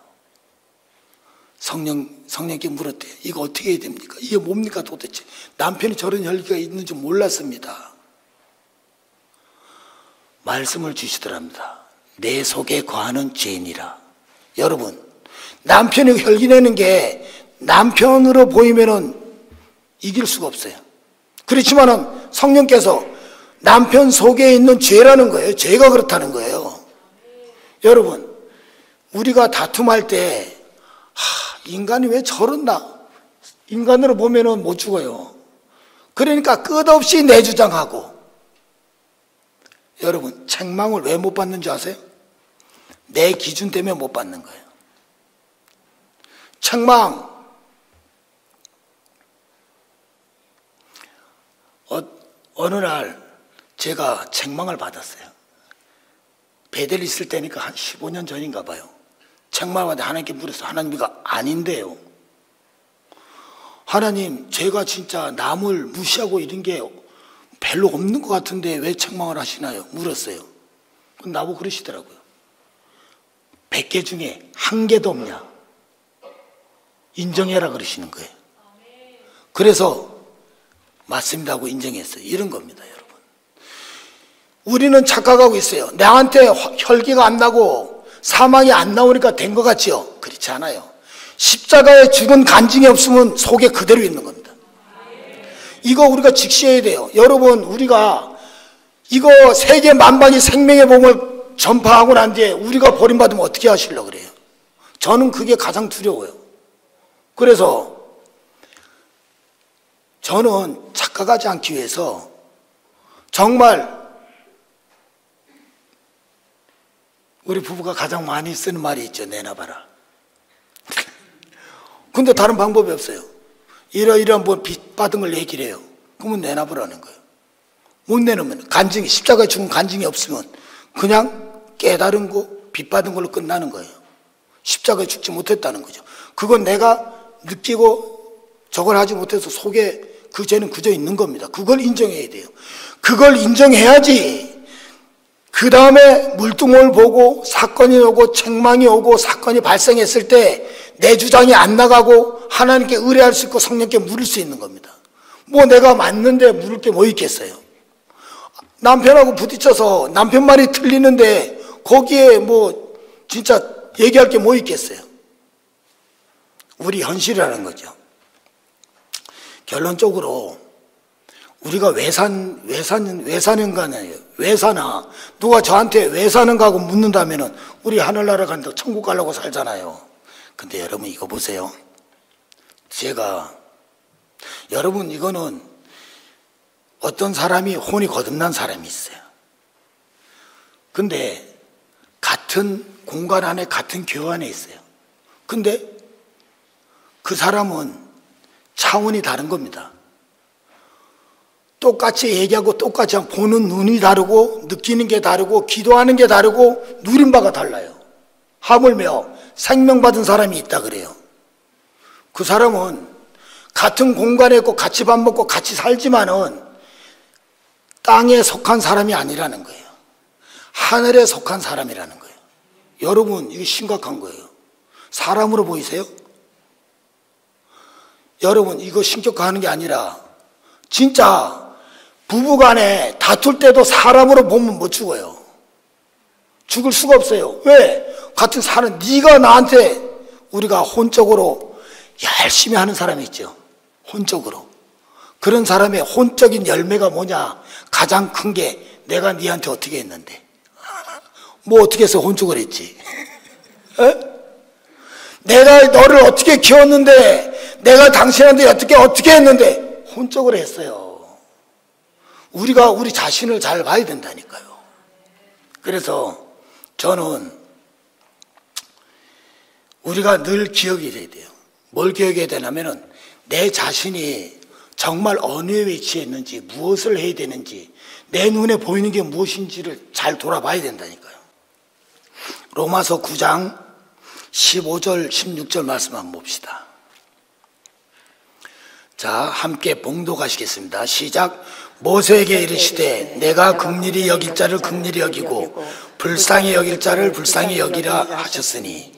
Speaker 2: 성령께 물었대요. 이거 어떻게 해야 됩니까? 이게 뭡니까 도대체? 남편이 저런 혈기가 있는 줄 몰랐습니다. 말씀을 주시더랍니다. 내 속에 거하는 죄인이라. 여러분, 남편이 혈기 내는 게 남편으로 보이면은 이길 수가 없어요. 그렇지만은 성령께서 남편 속에 있는 죄라는 거예요. 죄가 그렇다는 거예요. 여러분, 우리가 다툼할 때 인간이 왜 저런다? 인간으로 보면은 못 죽어요. 그러니까 끝없이 내주장하고. 여러분, 책망을 왜 못 받는 줄 아세요? 내 기준 때문에 못 받는 거예요. 책망. 어느 날 제가 책망을 받았어요. 베델 있을 때니까 한 15년 전인가 봐요. 책망을 받는데 하나님께 물었어요. 하나님이가 아닌데요. 하나님, 제가 진짜 남을 무시하고 이런 게 별로 없는 것 같은데 왜 책망을 하시나요? 물었어요. 나보고 그러시더라고요. 100개 중에 한 개도 없냐? 인정해라 그러시는 거예요. 그래서 맞습니다 하고 인정했어요. 이런 겁니다, 여러분. 우리는 착각하고 있어요. 나한테 혈기가 안 나고 사망이 안 나오니까 된 것 같지요? 그렇지 않아요. 십자가에 죽은 간증이 없으면 속에 그대로 있는 겁니다. 이거 우리가 직시해야 돼요. 여러분, 우리가 이거 세계 만방이 생명의 복음을 전파하고 난 뒤에 우리가 버림받으면 어떻게 하시려고 그래요? 저는 그게 가장 두려워요. 그래서 저는 착각하지 않기 위해서 정말 우리 부부가 가장 많이 쓰는 말이 있죠. 내놔봐라. 근데 다른 방법이 없어요. 이러이러한 뭐 빚 받은 걸 얘기를 해요. 그러면 내놔보라는 거예요. 못 내놓으면 간증이, 십자가에 죽은 간증이 없으면 그냥 깨달은 거, 빚 받은 걸로 끝나는 거예요. 십자가에 죽지 못했다는 거죠. 그건 내가 느끼고 저걸 하지 못해서 속에 그 죄는 그저 있는 겁니다. 그걸 인정해야 돼요. 그걸 인정해야지 그 다음에 물두멍을 보고 사건이 오고 책망이 오고 사건이 발생했을 때 내 주장이 안 나가고 하나님께 의뢰할 수 있고 성령께 물을 수 있는 겁니다. 뭐 내가 맞는데 물을 게 뭐 있겠어요? 남편하고 부딪혀서 남편 말이 틀리는데 거기에 뭐 진짜 얘기할 게 뭐 있겠어요? 우리 현실이라는 거죠. 결론적으로 우리가 왜 사는가는 왜 사나? 누가 저한테 왜 사는가 하고 묻는다면은 우리 하늘나라 간다 천국 가려고 살잖아요. 근데 여러분 이거 보세요. 여러분 이거는 어떤 사람이 혼이 거듭난 사람이 있어요. 근데 같은 공간 안에 같은 교회 안에 있어요. 근데 그 사람은 차원이 다른 겁니다. 똑같이 얘기하고 똑같이 보는 눈이 다르고 느끼는 게 다르고 기도하는 게 다르고 누린 바가 달라요. 하물며 생명받은 사람이 있다 그래요. 그 사람은 같은 공간에 있고 같이 밥 먹고 같이 살지만은 땅에 속한 사람이 아니라는 거예요. 하늘에 속한 사람이라는 거예요. 여러분, 이게 심각한 거예요. 사람으로 보이세요? 여러분, 이거 신격화하는 게 아니라 진짜 부부간에 다툴 때도 사람으로 보면 못 죽어요. 죽을 수가 없어요. 왜? 같은 사람, 네가 나한테, 우리가 혼적으로 열심히 하는 사람이 있죠. 혼적으로. 그런 사람의 혼적인 열매가 뭐냐? 가장 큰 게 내가 네한테 어떻게 했는데. 뭐 어떻게 해서 혼적을 했지? 에? 내가 너를 어떻게 키웠는데, 내가 당신한테 어떻게 했는데 혼적을 했어요. 우리가 우리 자신을 잘 봐야 된다니까요. 그래서 저는 우리가 늘 기억이 돼야 돼요. 뭘 기억해야 되냐면은 내 자신이 정말 어느 위치에 있는지, 무엇을 해야 되는지, 내 눈에 보이는 게 무엇인지를 잘 돌아봐야 된다니까요. 로마서 9장 15절 16절 말씀 한번 봅시다. 자, 함께 봉독하시겠습니다. 시작. 모세에게 이르시되 내가 긍휼히 여길 자를 긍휼히 여기고 불쌍히 여길 자를 불쌍히 여기라 하셨으니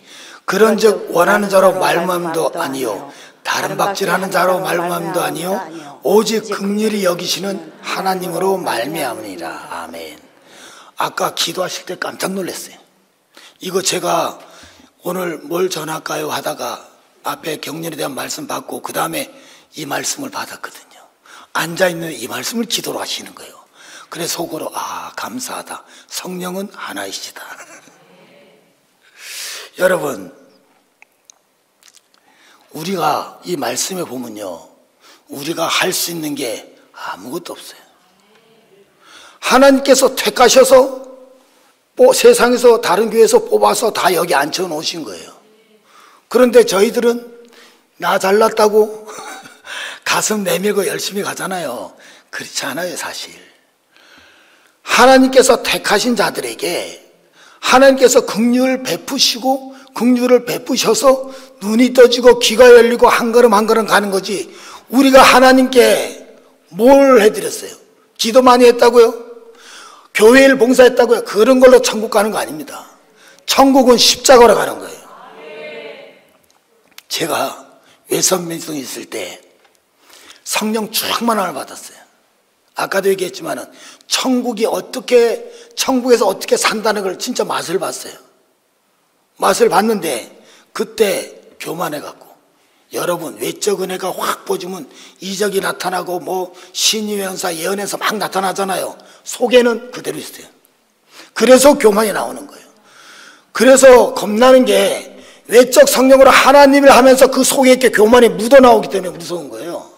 Speaker 2: 그런즉 원하는 자로 말미암음도 아니요 다른 박질하는 자로 말미암음도 아니요 오직 긍휼히 여기시는 하나님으로 말미암으니라. 아멘. 아까 기도하실 때 깜짝 놀랐어요. 이거 제가 오늘 뭘 전할까요 하다가 앞에 경륜에 대한 말씀 받고 그 다음에 이 말씀을 받았거든요. 앉아있는 이 말씀을 기도로 하시는 거예요. 그래서 속으로 감사하다. 성령은 하나이시다. 여러분, 우리가 이 말씀에 보면요, 우리가 할 수 있는 게 아무것도 없어요. 하나님께서 택하셔서 세상에서 다른 교회에서 뽑아서 다 여기 앉혀놓으신 거예요. 그런데 저희들은 나 잘났다고 가슴 내밀고 열심히 가잖아요. 그렇지 않아요, 사실. 하나님께서 택하신 자들에게 하나님께서 긍휼을 베푸시고 긍휼을 베푸셔서 눈이 떠지고 귀가 열리고 한 걸음 한 걸음 가는 거지, 우리가 하나님께 뭘 해드렸어요? 기도 많이 했다고요? 교회를 봉사했다고요? 그런 걸로 천국 가는 거 아닙니다. 천국은 십자가로 가는 거예요. 제가 외선민성에 있을 때 성령 충만함을 받았어요. 아까도 얘기했지만은 천국에서 어떻게 산다는 걸 진짜 맛을 봤어요. 맛을 봤는데 그때 교만해갖고, 여러분 외적 은혜가 확 보지면 이적이 나타나고 뭐 신유연사 예언에서 막 나타나잖아요. 속에는 그대로 있어요. 그래서 교만이 나오는 거예요. 그래서 겁나는 게 외적 성령으로 하나님을 하면서 그 속에 있게 교만이 묻어나오기 때문에 무서운 거예요.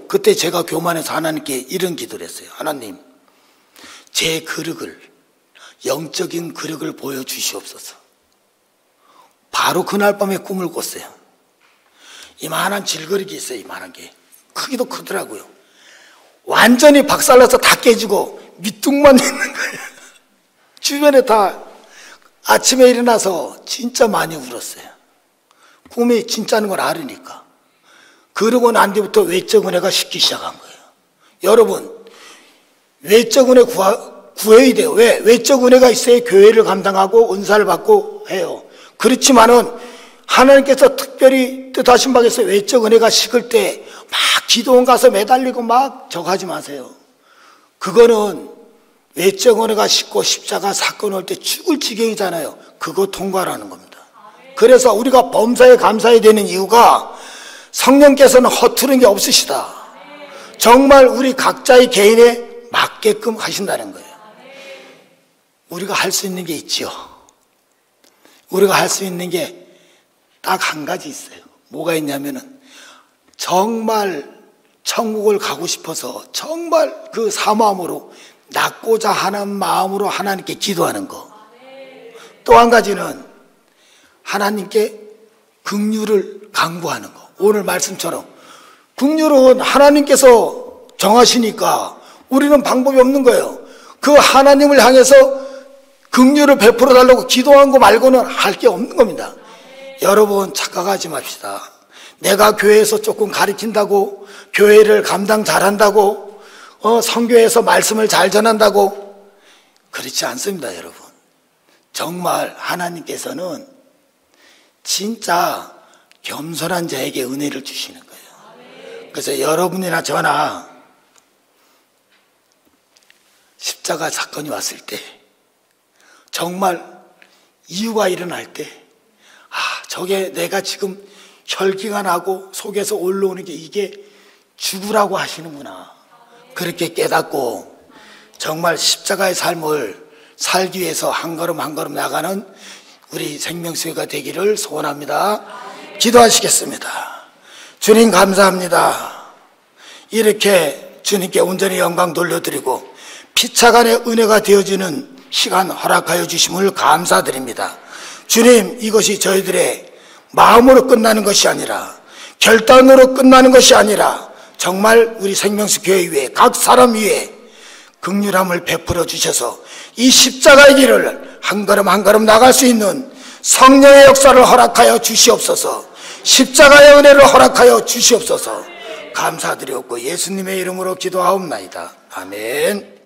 Speaker 2: 그때 제가 교만해서 하나님께 이런 기도를 했어요. 하나님, 제 그릇을, 영적인 그릇을 보여주시옵소서. 바로 그날 밤에 꿈을 꿨어요. 이만한 질그릇이 있어요. 이만한 게 크기도 크더라고요. 완전히 박살나서 다 깨지고 밑둥만 있는 거예요. 주변에 다. 아침에 일어나서 진짜 많이 울었어요. 꿈이 진짜인 걸 알으니까. 그러고 난 뒤부터 외적 은혜가 식기 시작한 거예요. 여러분, 외적 은혜 구해야 돼요. 왜? 외적 은혜가 있어야 교회를 감당하고 은사를 받고 해요. 그렇지만은 하나님께서 특별히 뜻하신 바에서 외적 은혜가 식을 때 막 기도원 가서 매달리고 막 저거 하지 마세요. 그거는 외적 은혜가 식고 십자가 사건 올 때 죽을 지경이잖아요. 그거 통과하라는 겁니다. 그래서 우리가 범사에 감사해야 되는 이유가 성령께서는 허투른 게 없으시다. 정말 우리 각자의 개인에 맞게끔 하신다는 거예요. 우리가 할 수 있는 게 있죠. 우리가 할 수 있는 게 딱 한 가지 있어요. 뭐가 있냐면은 정말 천국을 가고 싶어서 정말 그 사모함으로 낫고자 하는 마음으로 하나님께 기도하는 거. 또 한 가지는 하나님께 긍휼을 강구하는 거. 오늘 말씀처럼 긍휼은 하나님께서 정하시니까 우리는 방법이 없는 거예요. 그 하나님을 향해서 긍휼을 베풀어 달라고 기도한 거 말고는 할 게 없는 겁니다. 여러분, 착각하지 맙시다. 내가 교회에서 조금 가르친다고, 교회를 감당 잘한다고, 선교에서 말씀을 잘 전한다고, 그렇지 않습니다, 여러분. 정말 하나님께서는 진짜 겸손한 자에게 은혜를 주시는 거예요. 그래서 여러분이나 저나 십자가 사건이 왔을 때 정말 이유가 일어날 때 저게 내가 지금 혈기가 나고 속에서 올라오는 게 이게 죽으라고 하시는구나, 그렇게 깨닫고 정말 십자가의 삶을 살기 위해서 한 걸음 한 걸음 나가는 우리 생명수회가 되기를 소원합니다. 기도하시겠습니다. 주님 감사합니다. 이렇게 주님께 온전히 영광 돌려드리고 피차간의 은혜가 되어지는 시간 허락하여 주심을 감사드립니다. 주님, 이것이 저희들의 마음으로 끝나는 것이 아니라, 결단으로 끝나는 것이 아니라 정말 우리 생명수 교회 위에 각 사람 위에 긍휼함을 베풀어 주셔서 이 십자가의 길을 한 걸음 한 걸음 나갈 수 있는 성령의 역사를 허락하여 주시옵소서. 십자가의 은혜를 허락하여 주시옵소서. 감사드렸고 예수님의 이름으로 기도하옵나이다. 아멘.